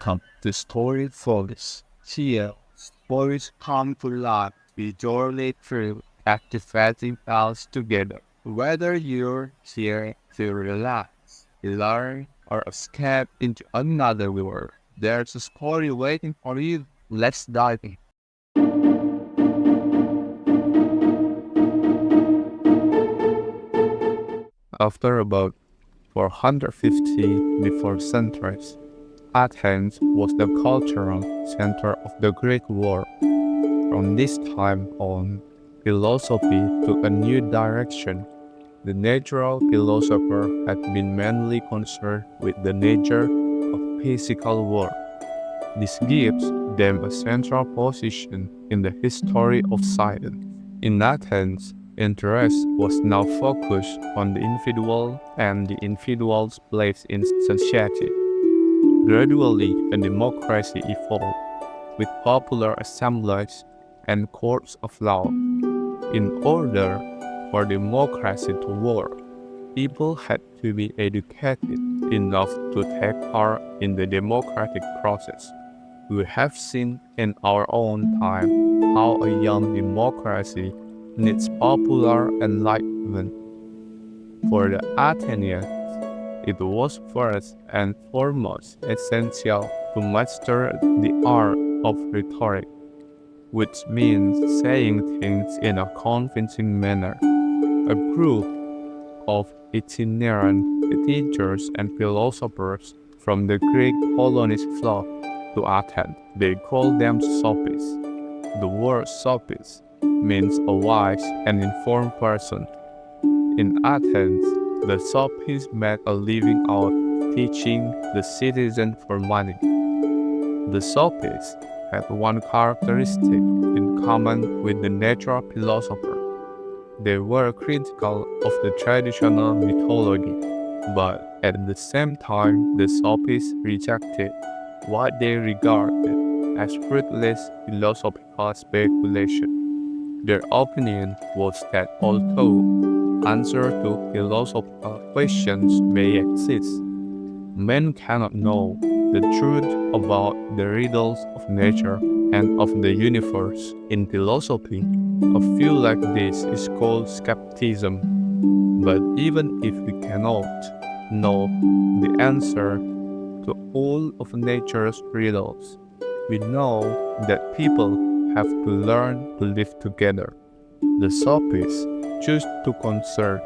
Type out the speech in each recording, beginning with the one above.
Welcome to Story Focus. Here, stories come to life. We journey through captivating tales together. Whether you're here to relax, learn, or escape into another world, there's a story waiting for you. Let's dive in. After about 450 before centuries, Athens was the cultural center of the Greek world. From this time on, philosophy took a new direction. The natural philosopher had been mainly concerned with the nature of physical world. This gives them a central position in the history of science. In Athens, interest was now focused on the individual and the individual's place in society. Gradually, a democracy evolved, with popular assemblies and courts of law. In order for democracy to work, people had to be educated enough to take part in the democratic process. We have seen in our own time how a young democracy needs popular enlightenment. For the Athenians, it was first and foremost essential to master the art of rhetoric, which means saying things in a convincing manner. A group of itinerant teachers and philosophers from the Greek colonies flocked to Athens. They called them Sophists. The word Sophist means a wise and informed person. In Athens, the Sophists made a living out teaching the citizens for money. The Sophists had one characteristic in common with the natural philosopher. They were critical of the traditional mythology, but at the same time, the Sophists rejected what they regarded as fruitless philosophical speculation. Their opinion was that although answers to philosophical questions may exist, men cannot know the truth about the riddles of nature and of the universe. In philosophy, a view like this is called skepticism. But even if we cannot know the answer to all of nature's riddles, we know that people have to learn to live together. The Sophists choose to concern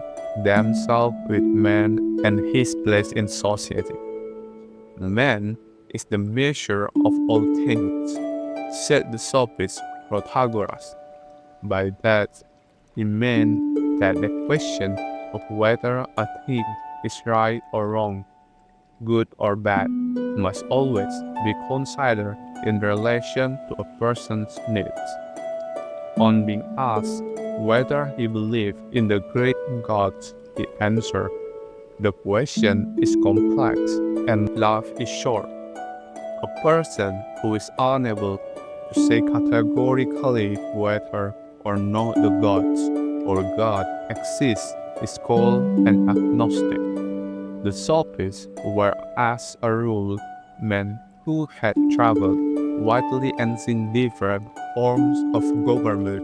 themselves with man and his place in society. Man is the measure of all things, said the Sophist Protagoras. By that, he meant that the question of whether a thing is right or wrong, good or bad, must always be considered in relation to a person's needs. On being asked whether he believed in the Greek gods, he answered, "The question is complex and life is short." A person who is unable to say categorically whether or not the gods or God exists is called an agnostic. The Sophists were, as a rule, men who had traveled widely and seen different forms of government,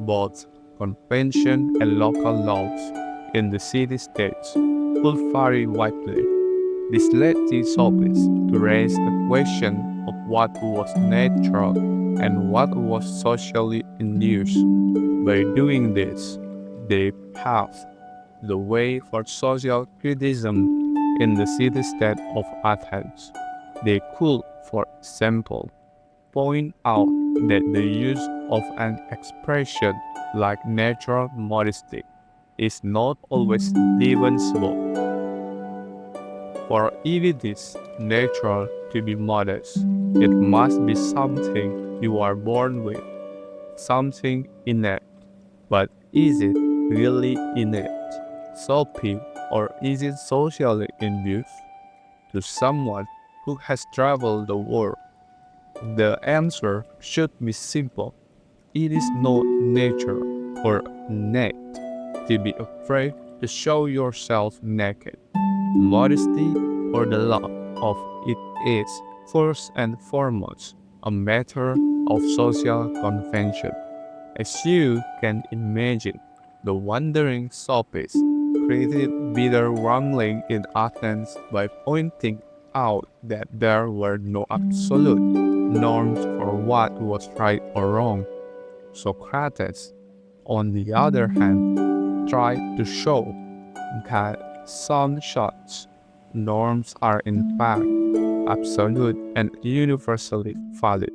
both convention and local laws, in the city-states, will vary widely. This led the Sophists to raise the question of what was natural and what was socially induced. By doing this, they paved the way for social criticism in the city-state of Athens. They could, for example, point out that the use of an expression like natural modesty is not always defensible. For if it is natural to be modest, it must be something you are born with, something innate. But is it really innate, Sophie, or is it socially induced? To someone who has traveled the world, the answer should be simple. It is not nature or innate to be afraid to show yourself naked. Modesty or the lack of it is first and foremost a matter of social convention. As you can imagine, the wandering sophists created bitter wrangling in Athens by pointing out that there were no absolute norms for what was right or wrong. Socrates, on the other hand, tried to show that some such norms are in fact absolute and universally valid.